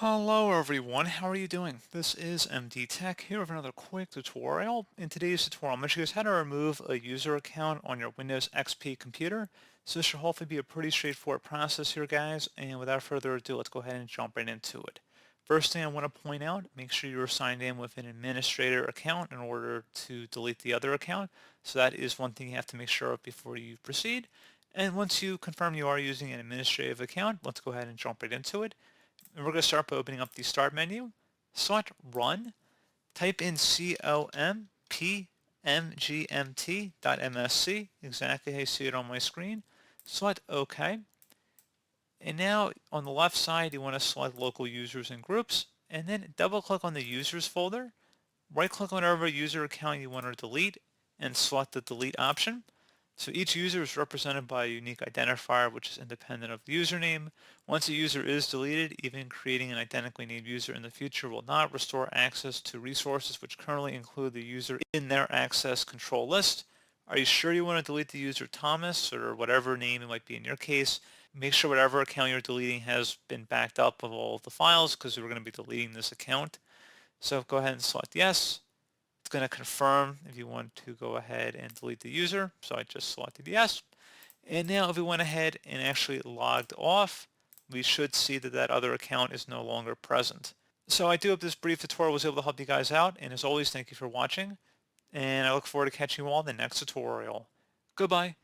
Hello everyone, how are you doing? This is MD Tech here with another quick tutorial. In today's tutorial, I'm going to show you guys how to remove a user account on your Windows XP computer. So this should hopefully be a pretty straightforward process here, guys. And without further ado, let's go ahead and jump right into it. First thing I want to point out, make sure you're signed in with an administrator account in order to delete the other account. So that is one thing you have to make sure of before you proceed. And once you confirm you are using an administrative account, let's go ahead and jump right into it. And we're going to start by opening up the Start menu, select Run, type in compmgmt.msc, exactly how you see it on my screen, select OK, and now on the left side you want to select Local Users and Groups, and then double click on the Users folder, right click on whatever user account you want to delete, and select the Delete option. So each user is represented by a unique identifier which is independent of the username. Once a user is deleted, even creating an identically named user in the future will not restore access to resources which currently include the user in their access control list. Are you sure you want to delete the user Thomas or whatever name it might be in your case? Make sure whatever account you're deleting has been backed up with all of the files because we're going to be deleting this account. So go ahead and select yes. It's going to confirm if you want to go ahead and delete the user. So I just selected yes. And now if we went ahead and actually logged off, we should see that that other account is no longer present. So I do hope this brief tutorial was able to help you guys out. And as always, thank you for watching. And I look forward to catching you all in the next tutorial. Goodbye.